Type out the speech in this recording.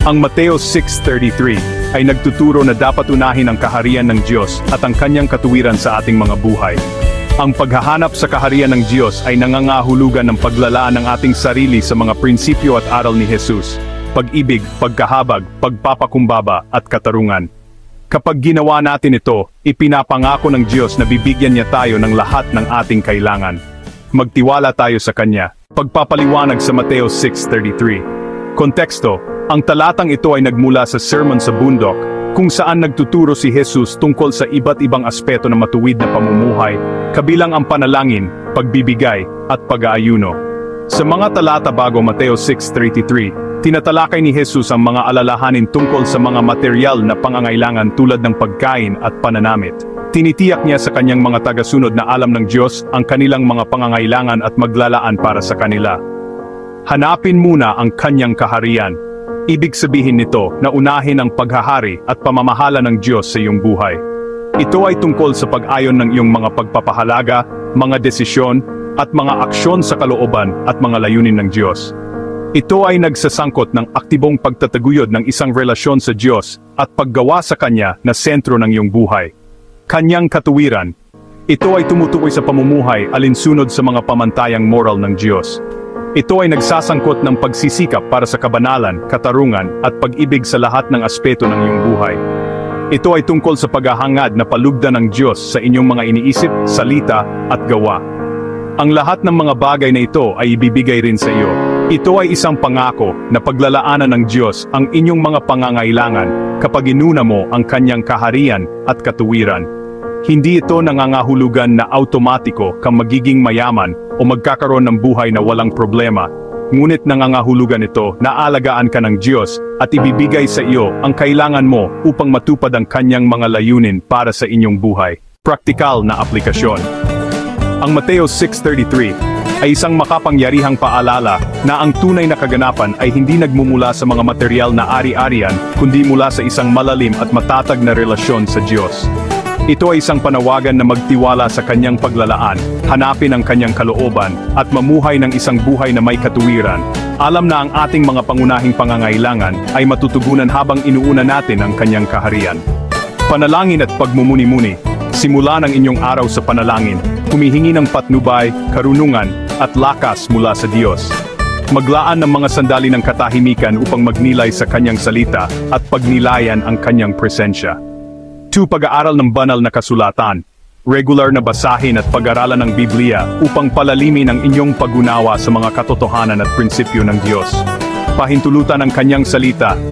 Ang Mateo 6:33 ay nagtuturo na dapat unahin ang kaharian ng Diyos at ang kanyang katuwiran sa ating mga buhay. Ang paghahanap sa kaharian ng Diyos ay nangangahulugan ng paglalaan ng ating sarili sa mga prinsipyo at aral ni Jesus, pag-ibig, pagkahabag, pagpapakumbaba at katarungan. Kapag ginawa natin ito, ipinapangako ng Diyos na bibigyan niya tayo ng lahat ng ating kailangan. Magtiwala tayo sa Kanya. Pagpapaliwanag sa Mateo 6:33. Konteksto, ang talatang ito ay nagmula sa Sermon sa Bundok, kung saan nagtuturo si Jesus tungkol sa iba't ibang aspeto ng matuwid na pamumuhay, kabilang ang panalangin, pagbibigay, at pag-aayuno. Sa mga talata bago Mateo 6:33, tinatalakay ni Jesus ang mga alalahanin tungkol sa mga material na pangangailangan tulad ng pagkain at pananamit. Tinitiyak niya sa kanyang mga tagasunod na alam ng Diyos ang kanilang mga pangangailangan at maglalaan para sa kanila. Hanapin muna ang kanyang kaharian. Ibig sabihin nito na unahin ang paghahari at pamamahala ng Diyos sa iyong buhay. Ito ay tungkol sa pag-ayon ng iyong mga pagpapahalaga, mga desisyon, at mga aksyon sa kalooban at mga layunin ng Diyos. Ito ay nagsasangkot ng aktibong pagtataguyod ng isang relasyon sa Diyos at paggawa sa Kanya na sentro ng iyong buhay. Kanyang katuwiran. Ito ay tumutukoy sa pamumuhay alinsunod sa mga pamantayang moral ng Diyos. Ito ay nagsasangkot ng pagsisikap para sa kabanalan, katarungan, at pag-ibig sa lahat ng aspeto ng iyong buhay. Ito ay tungkol sa paghahangad na palugdan ng Diyos sa inyong mga iniisip, salita, at gawa. Ang lahat ng mga bagay na ito ay ibibigay rin sa iyo. Ito ay isang pangako na paglalaanan ng Diyos ang inyong mga pangangailangan kapag inuna mo ang kanyang kaharian at katuwiran. Hindi ito nangangahulugan na automatiko kang magiging mayaman o magkakaroon ng buhay na walang problema. Ngunit nangangahulugan ito na alagaan ka ng Diyos at ibibigay sa iyo ang kailangan mo upang matupad ang kanyang mga layunin para sa inyong buhay. Praktikal na aplikasyon. Ang Mateo 6:33 ay isang makapangyarihang paalala na ang tunay na kaganapan ay hindi nagmumula sa mga material na ari-arian, kundi mula sa isang malalim at matatag na relasyon sa Diyos. Ito ay isang panawagan na magtiwala sa kanyang paglalaan, hanapin ang kanyang kalooban, at mamuhay ng isang buhay na may katuwiran. Alam na ang ating mga pangunahing pangangailangan ay matutugunan habang inuuna natin ang kanyang kaharian. Panalangin at pagmumuni-muni. Simula ng inyong araw sa panalangin, humihingi ng patnubay, karunungan, at lakas mula sa Diyos. Maglaan ng mga sandali ng katahimikan upang magnilay sa kanyang salita at pagnilayan ang kanyang presensya. 2. Pag-aaral ng banal na kasulatan. Regular na basahin at pag-aralan ng Biblia upang palalimin ang inyong pag-unawa sa mga katotohanan at prinsipyo ng Diyos. Pahintulutan ang kanyang salita